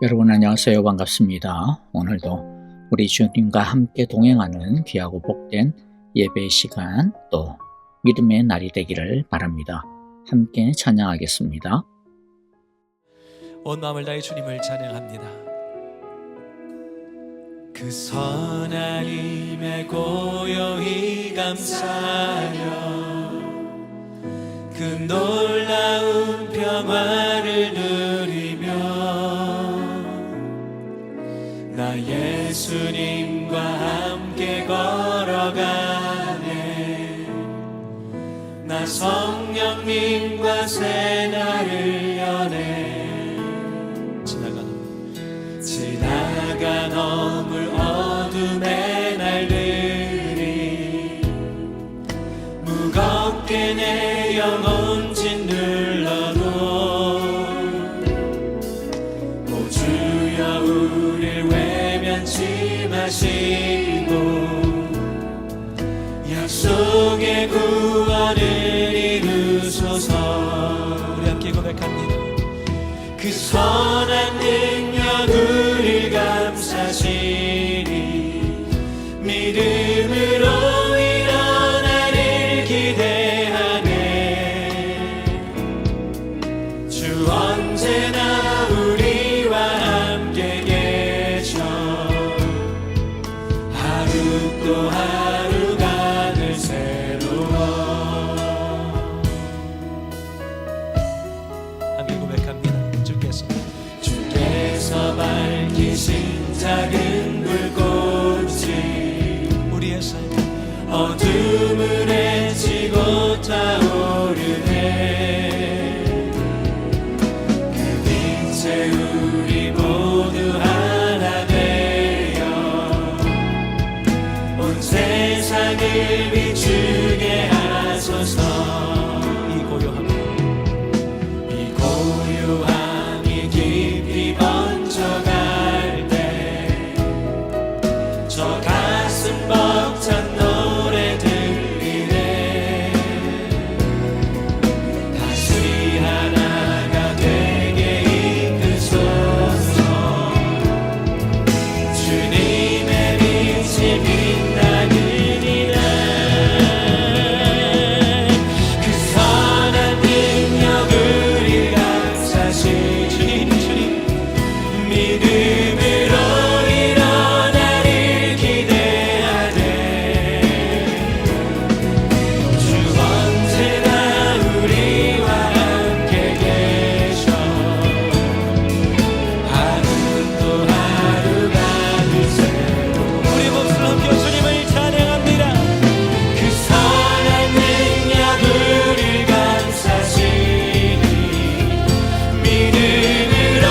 여러분 안녕하세요. 반갑습니다. 오늘도 우리 주님과 함께 동행하는 귀하고 복된 예배 시간 또 믿음의 날이 되기를 바랍니다. 함께 찬양하겠습니다. 온 마음을 다해 주님을 찬양합니다. 그 선한 힘에 고요히 감사하며 그 놀라운 평화를 누리며 나 예수님과 함께 걸어가네. 나 성령님과 새 날을 여네. 지나가 넘을 어둠의 날들이 무겁게 내 영혼 짓눌러도 오 주여 우릴 외면치 마시고 약속의 구원을 이루소서. 우리 함께 고백합니다. 그 선한 능력 우릴 감사시니 믿음으로 일어나를 기대하네. 주 언제나 우리와 함께 계셔. 하루 또 하루가 늘 새로워. 함께 고백합니다. 주께서 밝히신 작은 불꽃이 우리의 삶 어둠을 헤치고 타오르네. 그 빛에 우리 모두 하나 되어 온 세상을 비추게 하소서. 이 고요함 깊이 번져갈 때 저 가슴 벅찬 노래 들리네. 다시 하나가 되게 이끄소서. 주님의 빛이 빛나느니라. 그 선한 능력을 감사시 믿음으로 일어나를 기대하네. 주 언제나 우리와 함께 계셔. 하루 또 하루가 늘 새로워. 우리 목소리로 함께 주님을 찬양합니다. 그 선한 능력 우릴 감사시니 믿음으로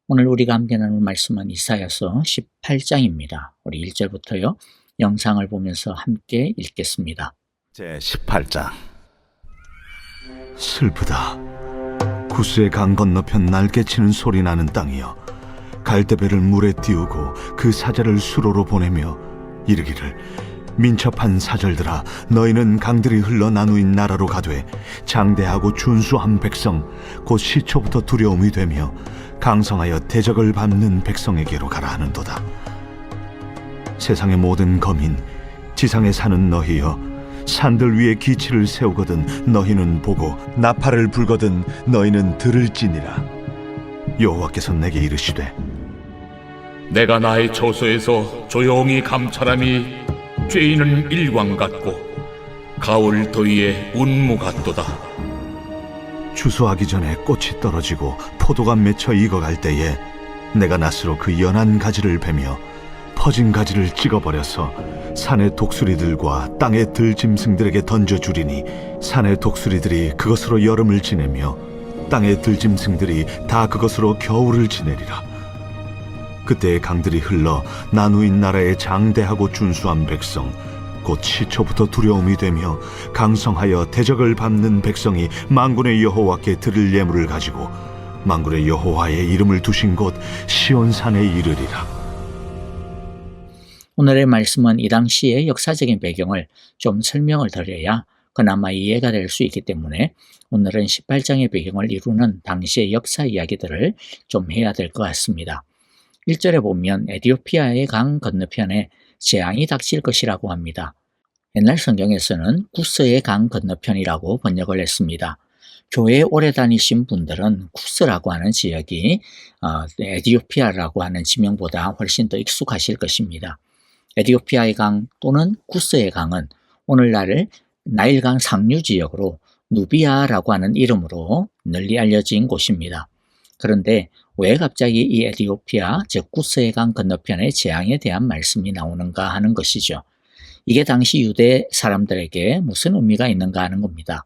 오늘 우리가 함께 나눌 말씀은 이사야서 18장입니다. 우리 1절부터요. 영상을 보면서 함께 읽겠습니다. 제18장. 슬프다. 구스의 강 건너편 날개치는 소리 나는 땅이여, 갈대배를 물에 띄우고 그 사자를 수로로 보내며 이르기를, 민첩한 사절들아, 너희는 강들이 흘러 나누인 나라로 가되 장대하고 준수한 백성, 곧 시초부터 두려움이 되며 강성하여 대적을 밟는 백성에게로 가라 하는도다. 세상의 모든 거민, 지상에 사는 너희여, 산들 위에 기치를 세우거든 너희는 보고 나팔을 불거든 너희는 들을지니라. 여호와께서 내게 이르시되 내가 나의 처소에서 조용히 감찰함이 죄인은 일광 같고 가을 더위에 운무 같도다. 추수하기 전에 꽃이 떨어지고 포도가 맺혀 익어갈 때에 내가 낫으로 그 연한 가지를 베며 퍼진 가지를 찍어버려서 산의 독수리들과 땅의 들짐승들에게 던져주리니 산의 독수리들이 그것으로 여름을 지내며 땅의 들짐승들이 다 그것으로 겨울을 지내리라. 그때의 강들이 흘러 나누인 나라의 장대하고 준수한 백성 곧 시초부터 두려움이 되며 강성하여 대적을 밟는 백성이 만군의 여호와께 드릴 예물을 가지고 만군의 여호와의 이름을 두신 곳 시온산에 이르리라. 오늘의 말씀은 이 당시의 역사적인 배경을 좀 설명을 드려야 그나마 이해가 될 수 있기 때문에 오늘은 18장의 배경을 이루는 당시의 역사 이야기들을 좀 해야 될 것 같습니다. 1절에 보면 에티오피아의 강 건너편에 재앙이 닥칠 것이라고 합니다. 옛날 성경에서는 구스의 강 건너편이라고 번역을 했습니다. 교회에 오래 다니신 분들은 구스라고 하는 지역이 에티오피아라고 하는 지명보다 훨씬 더 익숙하실 것입니다. 에티오피아의 강 또는 구스의 강은 오늘날 나일강 상류 지역으로 누비아라고 하는 이름으로 널리 알려진 곳입니다. 그런데 왜 갑자기 이 에티오피아, 즉 구스의 강 건너편의 재앙에 대한 말씀이 나오는가 하는 것이죠. 이게 당시 유대 사람들에게 무슨 의미가 있는가 하는 겁니다.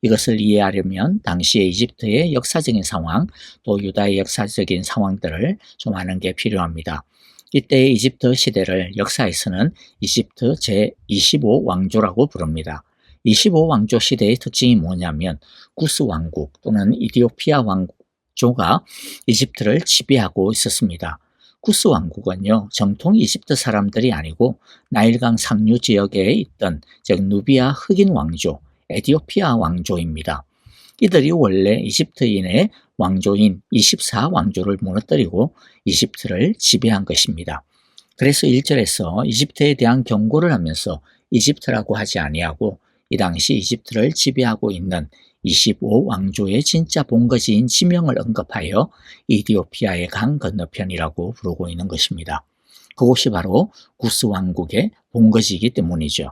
이것을 이해하려면 당시의 이집트의 역사적인 상황, 또 유다의 역사적인 상황들을 좀 아는 게 필요합니다. 이때의 이집트 시대를 역사에서는 이집트 제25왕조라고 부릅니다. 25왕조 시대의 특징이 뭐냐면 구스 왕국 또는 이디오피아 왕조가 이집트를 지배하고 있었습니다. 구스 왕국은요, 정통 이집트 사람들이 아니고 나일강 상류 지역에 있던 즉 누비아 흑인 왕조, 에티오피아 왕조입니다. 이들이 원래 이집트인의 왕조인 24왕조를 무너뜨리고 이집트를 지배한 것입니다. 그래서 1절에서 이집트에 대한 경고를 하면서 이집트라고 하지 아니하고 이 당시 이집트를 지배하고 있는 25왕조의 진짜 본거지인 지명을 언급하여 이디오피아의 강 건너편이라고 부르고 있는 것입니다. 그곳이 바로 구스 왕국의 본거지이기 때문이죠.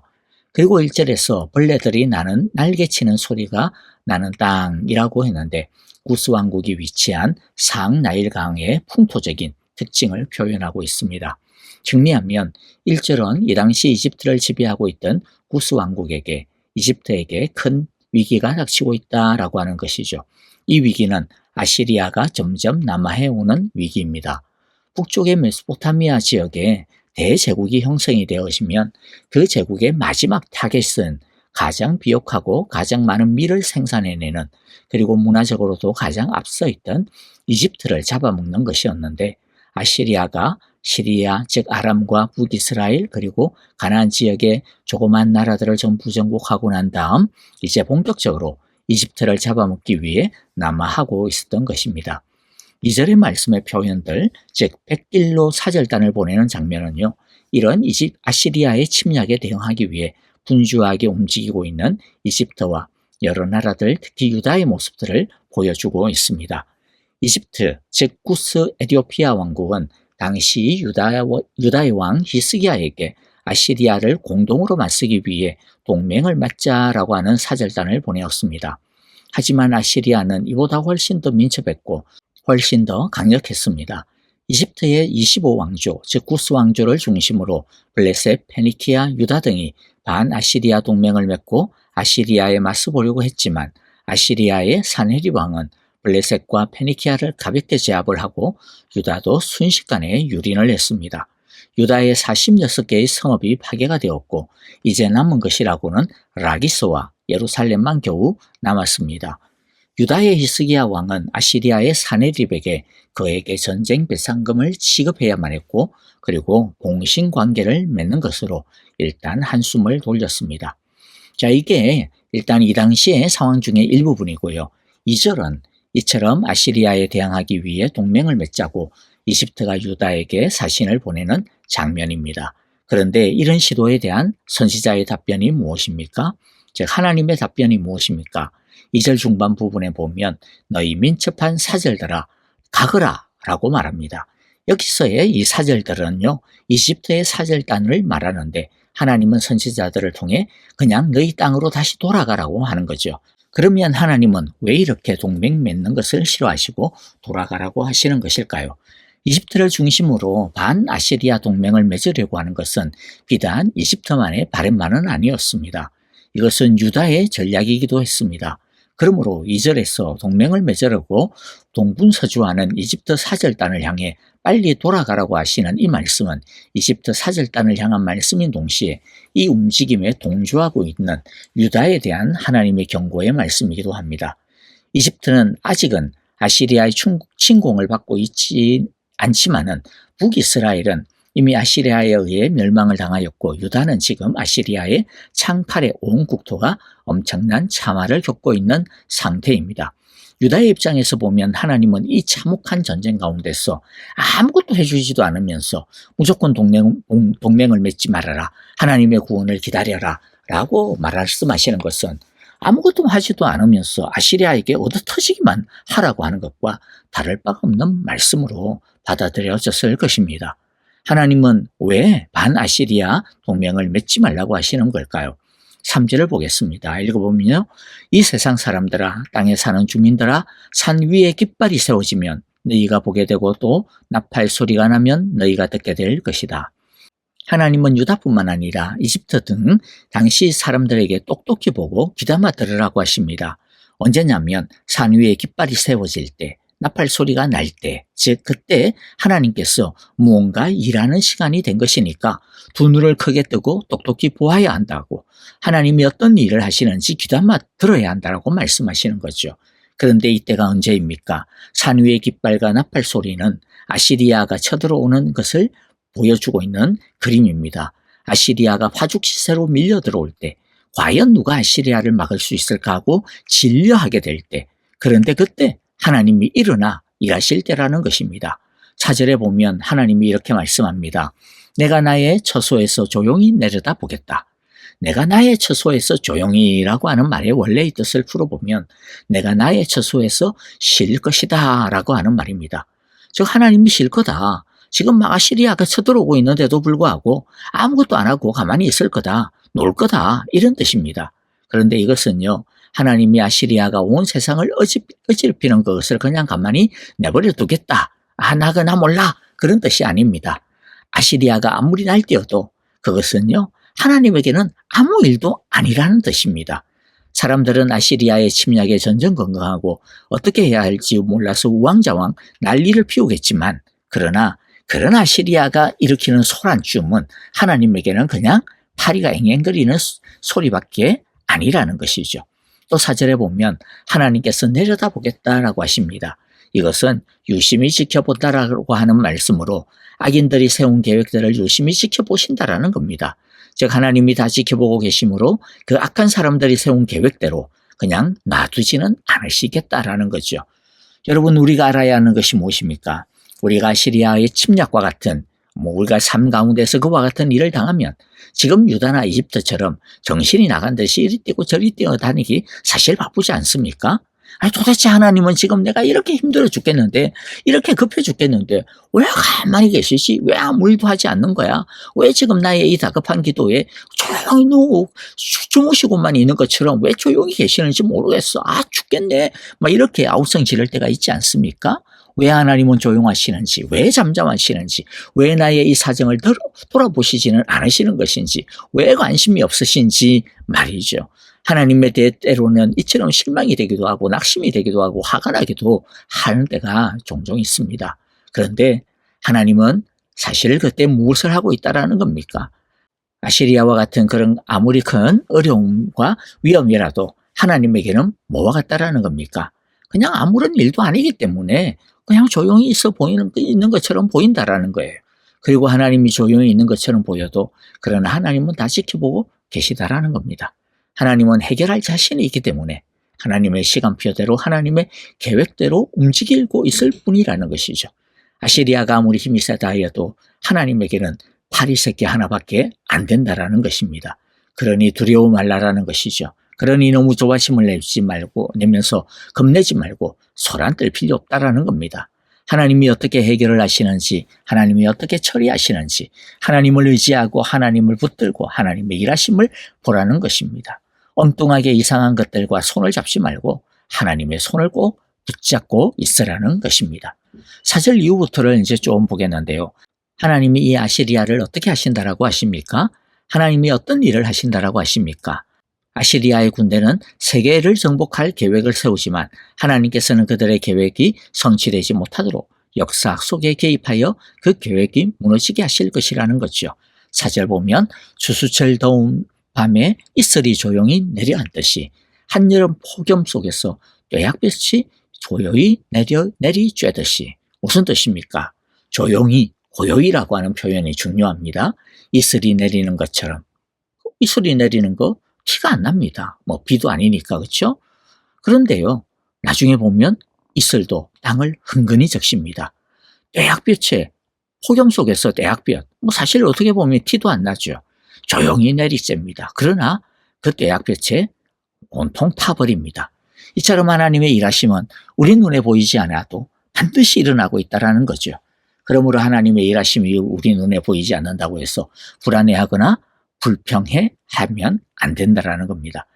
그리고 1절에서 벌레들이 나는 날개치는 소리가 나는 땅이라고 했는데 구스 왕국이 위치한 상나일강의 풍토적인 특징을 표현하고 있습니다. 정리하면 1절은 이 당시 이집트를 지배하고 있던 구스 왕국에게 이집트에게 큰 위기가 닥치고 있다라고 하는 것이죠. 이 위기는 아시리아가 점점 남하해오는 위기입니다. 북쪽의 메소포타미아 지역에 대제국이 형성이 되어지면 그 제국의 마지막 타겟은 가장 비옥하고 가장 많은 밀을 생산해내는 그리고 문화적으로도 가장 앞서 있던 이집트를 잡아먹는 것이었는데 아시리아가 시리아 즉 아람과 북이스라엘 그리고 가나안 지역의 조그만 나라들을 전부 정복하고 난 다음 이제 본격적으로 이집트를 잡아먹기 위해 남하하고 있었던 것입니다. 2절의 말씀의 표현들 즉 백길로 사절단을 보내는 장면은요, 이런 아시리아의 침략에 대응하기 위해 분주하게 움직이고 있는 이집트와 여러 나라들 특히 유다의 모습들을 보여주고 있습니다. 이집트 즉 구스 에티오피아 왕국은 당시 유다의 왕 히스기야에게 아시리아를 공동으로 맞서기 위해 동맹을 맺자라고 하는 사절단을 보내었습니다. 하지만 아시리아는 이보다 훨씬 더 민첩했고 훨씬 더 강력했습니다. 이집트의 25왕조, 즉 구스 왕조를 중심으로 블레셋, 페니키아, 유다 등이 반아시리아 동맹을 맺고 아시리아에 맞서보려고 했지만 아시리아의 사네립 왕은 블레셋과 페니키아를 가볍게 제압을 하고 유다도 순식간에 유린을 했습니다. 유다의 46개의 성읍이 파괴가 되었고 이제 남은 것이라고는 라기스와 예루살렘만 겨우 남았습니다. 유다의 히스기야 왕은 아시리아의 사네립에게 그에게 전쟁 배상금을 지급해야만 했고 그리고 공신관계를 맺는 것으로 일단 한숨을 돌렸습니다. 자, 이게 일단 이 당시의 상황 중의 일부분이고요. 2절은 이처럼 아시리아에 대항하기 위해 동맹을 맺자고 이집트가 유다에게 사신을 보내는 장면입니다. 그런데 이런 시도에 대한 선지자의 답변이 무엇입니까? 즉 하나님의 답변이 무엇입니까? 2절 중반 부분에 보면 너희 민첩한 사절들아 가거라 라고 말합니다. 여기서의 이 사절들은요, 이집트의 사절단을 말하는데 하나님은 선지자들을 통해 그냥 너희 땅으로 다시 돌아가라고 하는 거죠. 그러면 하나님은 왜 이렇게 동맹 맺는 것을 싫어하시고 돌아가라고 하시는 것일까요? 이집트를 중심으로 반아시리아 동맹을 맺으려고 하는 것은 비단 이집트만의 바람만은 아니었습니다. 이것은 유다의 전략이기도 했습니다. 그러므로 2절에서 동맹을 맺으려고 동분서주하는 이집트 사절단을 향해 빨리 돌아가라고 하시는 이 말씀은 이집트 사절단을 향한 말씀인 동시에 이 움직임에 동조하고 있는 유다에 대한 하나님의 경고의 말씀이기도 합니다. 이집트는 아직은 아시리아의 침공을 받고 있지 않지만은 북이스라엘은 이미 아시리아에 의해 멸망을 당하였고 유다는 지금 아시리아의 창칼에 온 국토가 엄청난 참화를 겪고 있는 상태입니다. 유다의 입장에서 보면 하나님은 이 참혹한 전쟁 가운데서 아무것도 해주지도 않으면서 무조건 동맹을 맺지 말아라. 하나님의 구원을 기다려라. 라고 말씀하시는 것은 아무것도 하지도 않으면서 아시리아에게 얻어터지기만 하라고 하는 것과 다를 바가 없는 말씀으로 받아들여졌을 것입니다. 하나님은 왜 반아시리아 동맹을 맺지 말라고 하시는 걸까요? 3절을 보겠습니다. 읽어보면요. 이 세상 사람들아 땅에 사는 주민들아 산 위에 깃발이 세워지면 너희가 보게 되고 또 나팔 소리가 나면 너희가 듣게 될 것이다. 하나님은 유다뿐만 아니라 이집트 등 당시 사람들에게 똑똑히 보고 귀담아 들으라고 하십니다. 언제냐면 산 위에 깃발이 세워질 때 나팔 소리가 날 때, 즉 그때 하나님께서 무언가 일하는 시간이 된 것이니까 두 눈을 크게 뜨고 똑똑히 보아야 한다고 하나님이 어떤 일을 하시는지 귀담아 들어야 한다고 말씀하시는 거죠. 그런데 이때가 언제입니까? 산 위의 깃발과 나팔 소리는 아시리아가 쳐들어오는 것을 보여주고 있는 그림입니다. 아시리아가 화죽 시세로 밀려 들어올 때 과연 누가 아시리아를 막을 수 있을까 하고 진려하게 될 때, 그런데 그때 하나님이 일어나 일하실 때라는 것입니다. 4절에 보면 하나님이 이렇게 말씀합니다. 내가 나의 처소에서 조용히 내려다 보겠다. 내가 나의 처소에서 조용히라고 하는 말의 원래의 뜻을 풀어보면 내가 나의 처소에서 쉴 것이다 라고 하는 말입니다. 즉 하나님이 쉴 거다. 지금 막 아시리아가 쳐들어오고 있는데도 불구하고 아무것도 안 하고 가만히 있을 거다. 놀 거다. 이런 뜻입니다. 그런데 이것은요. 하나님이 아시리아가 온 세상을 어지럽히는 것을 그냥 가만히 내버려 두겠다. 나거나 몰라. 그런 뜻이 아닙니다. 아시리아가 아무리 날뛰어도 그것은요. 하나님에게는 아무 일도 아니라는 뜻입니다. 사람들은 아시리아의 침략에 전전긍긍하고 어떻게 해야 할지 몰라서 우왕좌왕 난리를 피우겠지만 그러나 그런 아시리아가 일으키는 소란춤은 하나님에게는 그냥 파리가 앵앵거리는 소리밖에 아니라는 것이죠. 또 4절에 보면 하나님께서 내려다보겠다라고 하십니다. 이것은 유심히 지켜본다라고 하는 말씀으로 악인들이 세운 계획들을 유심히 지켜보신다라는 겁니다. 즉 하나님이 다 지켜보고 계시므로 그 악한 사람들이 세운 계획대로 그냥 놔두지는 않으시겠다라는 거죠. 여러분 우리가 알아야 하는 것이 무엇입니까? 우리가 아시리아의 침략과 같은 우리가 삶 가운데서 그와 같은 일을 당하면 지금 유다나 이집트처럼 정신이 나간 듯이 이리 뛰고 저리 뛰어다니기 사실 바쁘지 않습니까? 아니 도대체 하나님은 지금 내가 이렇게 힘들어 죽겠는데 이렇게 급해 죽겠는데 왜 가만히 계시지? 왜 아무 일도 하지 않는 거야? 왜 지금 나의 이 다급한 기도에 조용히 누워 주무시고만 있는 것처럼 왜 조용히 계시는지 모르겠어. 죽겠네. 막 이렇게 아우성 지를 때가 있지 않습니까? 왜 하나님은 조용하시는지, 왜 잠잠하시는지, 왜 나의 이 사정을 돌아보시지는 않으시는 것인지, 왜 관심이 없으신지 말이죠. 하나님에 대해 때로는 이처럼 실망이 되기도 하고 낙심이 되기도 하고 화가 나기도 하는 때가 종종 있습니다. 그런데 하나님은 사실 그때 무엇을 하고 있다라는 겁니까? 아시리아와 같은 그런 아무리 큰 어려움과 위험이라도 하나님에게는 뭐와 같다라는 겁니까? 그냥 아무런 일도 아니기 때문에 그냥 조용히 있는 것처럼 보인다라는 거예요. 그리고 하나님이 조용히 있는 것처럼 보여도 그러나 하나님은 다 지켜보고 계시다라는 겁니다. 하나님은 해결할 자신이 있기 때문에 하나님의 시간표대로 하나님의 계획대로 움직이고 있을 뿐이라는 것이죠. 아시리아가 아무리 힘이 세다 하여도 하나님에게는 파리 새끼 하나밖에 안 된다라는 것입니다. 그러니 두려워 말라라는 것이죠. 그러니 너무 조바심을 내면서 겁내지 말고 소란 떨 필요 없다라는 겁니다. 하나님이 어떻게 해결을 하시는지, 하나님이 어떻게 처리하시는지, 하나님을 의지하고 하나님을 붙들고 하나님의 일하심을 보라는 것입니다. 엉뚱하게 이상한 것들과 손을 잡지 말고 하나님의 손을 꼭 붙잡고 있으라는 것입니다. 4절 이후부터를 이제 좀 보겠는데요. 하나님이 이 아시리아를 어떻게 하신다라고 하십니까? 하나님이 어떤 일을 하신다라고 하십니까? 아시리아의 군대는 세계를 정복할 계획을 세우지만 하나님께서는 그들의 계획이 성취되지 못하도록 역사 속에 개입하여 그 계획이 무너지게 하실 것이라는 거죠. 4절 보면 주수철 더운 밤에 이슬이 조용히 내려앉듯이 한여름 폭염 속에서 뙤약볕이 조용히 내리쬐듯이. 무슨 뜻입니까? 조용히, 고요히라고 하는 표현이 중요합니다. 이슬이 내리는 것처럼. 이슬이 내리는 거 티가 안 납니다. 비도 아니니까, 그렇죠? 그런데요, 나중에 보면 이슬도 땅을 흥건히 적십니다. 뙤약볕에, 폭염 속에서 뙤약볕, 사실 어떻게 보면 티도 안 나죠. 조용히 내리쬐입니다. 그러나 그 뙤약볕에 온통 타버립니다. 이처럼 하나님의 일하심은 우리 눈에 보이지 않아도 반드시 일어나고 있다는 거죠. 그러므로 하나님의 일하심이 우리 눈에 보이지 않는다고 해서 불안해하거나 불평해하면 안 된다는 겁니다.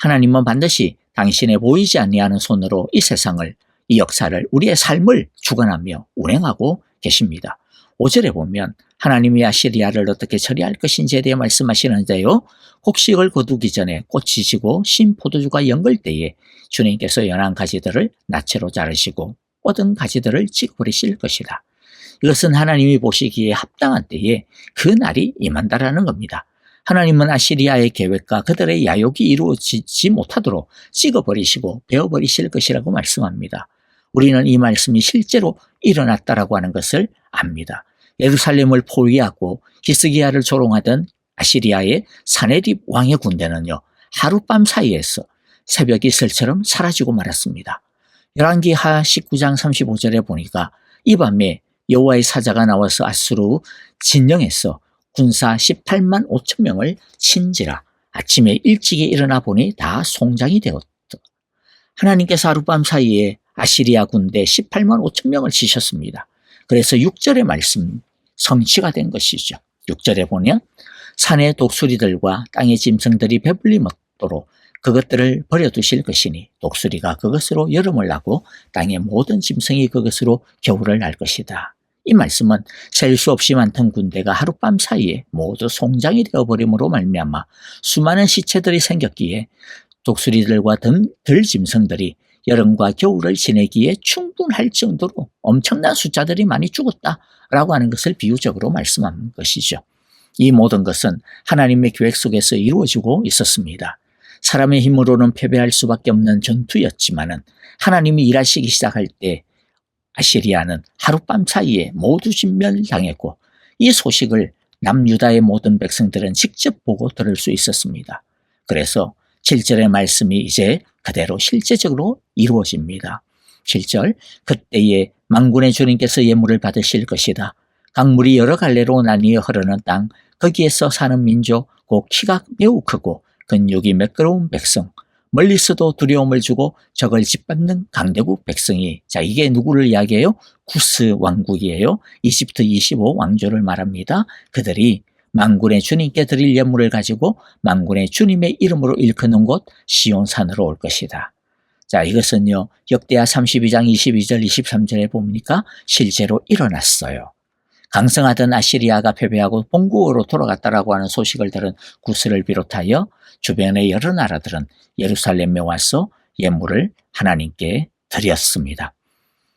하나님은 반드시 당신의 보이지 아니하는 손으로 이 세상을, 이 역사를, 우리의 삶을 주관하며 운행하고 계십니다. 5절에 보면 하나님이 아시리아를 어떻게 처리할 것인지에 대해 말씀하시는데요. 곡식을 거두기 전에 꽃이 지고 신 포도주가 연걸 때에 주님께서 연한 가지들을 나체로 자르시고 뻗은 가지들을 찍어버리실 것이다. 이것은 하나님이 보시기에 합당한 때에 그 날이 임한다라는 겁니다. 하나님은 아시리아의 계획과 그들의 야욕이 이루어지지 못하도록 찍어버리시고 베어버리실 것이라고 말씀합니다. 우리는 이 말씀이 실제로 일어났다라고 하는 것을 압니다. 예루살렘을 포위하고 히스기야를 조롱하던 아시리아의 사네립 왕의 군대는요, 하룻밤 사이에서 새벽 이슬처럼 사라지고 말았습니다. 열왕기하 19장 35절에 보니까 이 밤에 여호와의 사자가 나와서 아수르 진영에서 군사 18만 5천 명을 친지라. 아침에 일찍이 일어나 보니 다 송장이 되었다. 하나님께서 하룻밤 사이에 아시리아 군대 18만 5천 명을 치셨습니다. 그래서 6절의 말씀 성취가 된 것이죠. 6절에 보면 산의 독수리들과 땅의 짐승들이 배불리 먹도록 그것들을 버려두실 것이니 독수리가 그것으로 여름을 나고 땅의 모든 짐승이 그것으로 겨울을 날 것이다. 이 말씀은 셀 수 없이 많던 군대가 하룻밤 사이에 모두 송장이 되어버림으로 말미암아 수많은 시체들이 생겼기에 독수리들과 들짐승들이 여름과 겨울을 지내기에 충분할 정도로 엄청난 숫자들이 많이 죽었다라고 하는 것을 비유적으로 말씀한 것이죠. 이 모든 것은 하나님의 계획 속에서 이루어지고 있었습니다. 사람의 힘으로는 패배할 수밖에 없는 전투였지만은 하나님이 일하시기 시작할 때 아시리아는 하룻밤 사이에 모두 진멸당했고 이 소식을 남유다의 모든 백성들은 직접 보고 들을 수 있었습니다. 그래서 7절의 말씀이 이제 그대로 실제적으로 이루어집니다. 7절, 그때에 만군의 주님께서 예물을 받으실 것이다. 강물이 여러 갈래로 나뉘어 흐르는 땅, 거기에서 사는 민족, 곧 키가 매우 크고 근육이 매끄러운 백성, 멀리서도 두려움을 주고 적을 짓밟는 강대국 백성이, 자, 이게 누구를 이야기해요? 구스 왕국이에요. 이집트 25 왕조를 말합니다. 그들이 만군의 주님께 드릴 예물을 가지고 만군의 주님의 이름으로 일컫는 곳 시온산으로 올 것이다. 자, 이것은요, 역대하 32장 22절 23절에 보니까 실제로 일어났어요. 강성하던 아시리아가 패배하고 본국으로 돌아갔다라고 하는 소식을 들은 구스를 비롯하여 주변의 여러 나라들은 예루살렘에 와서 예물을 하나님께 드렸습니다.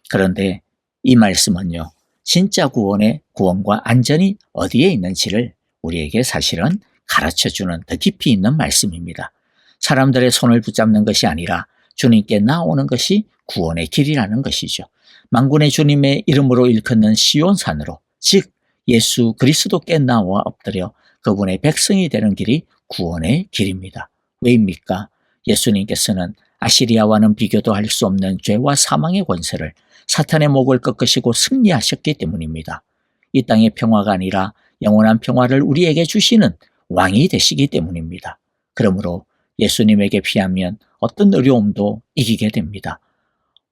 그런데 이 말씀은요, 진짜 구원과 안전이 어디에 있는지를 우리에게 사실은 가르쳐주는 더 깊이 있는 말씀입니다. 사람들의 손을 붙잡는 것이 아니라 주님께 나오는 것이 구원의 길이라는 것이죠. 만군의 주님의 이름으로 일컫는 시온산으로, 즉 예수 그리스도께 나와 엎드려 그분의 백성이 되는 길이 구원의 길입니다. 왜입니까? 예수님께서는 아시리아와는 비교도 할 수 없는 죄와 사망의 권세를 사탄의 목을 꺾으시고 승리하셨기 때문입니다. 이 땅의 평화가 아니라 영원한 평화를 우리에게 주시는 왕이 되시기 때문입니다. 그러므로 예수님에게 피하면 어떤 어려움도 이기게 됩니다.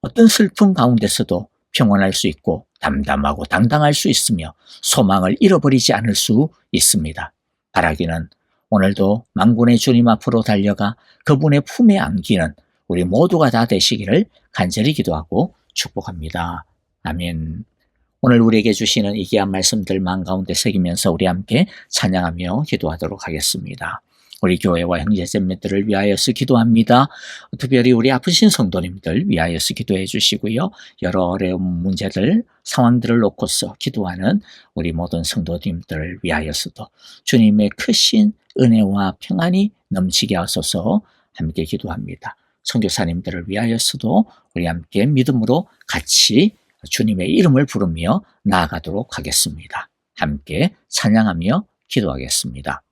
어떤 슬픔 가운데서도 평안할 수 있고 담담하고 당당할 수 있으며 소망을 잃어버리지 않을 수 있습니다. 바라기는 오늘도 만군의 주님 앞으로 달려가 그분의 품에 안기는 우리 모두가 다 되시기를 간절히 기도하고 축복합니다. 아멘. 오늘 우리에게 주시는 이 귀한 말씀들 마음 가운데 새기면서 우리 함께 찬양하며 기도하도록 하겠습니다. 우리 교회와 형제자매들을 위하여서 기도합니다. 특별히 우리 아프신 성도님들 위하여서 기도해 주시고요. 여러 어려운 문제들, 상황들을 놓고서 기도하는 우리 모든 성도님들을 위하여서도 주님의 크신 은혜와 평안이 넘치게 하소서 함께 기도합니다. 선교사님들을 위하여서도 우리 함께 믿음으로 같이 주님의 이름을 부르며 나아가도록 하겠습니다. 함께 찬양하며 기도하겠습니다.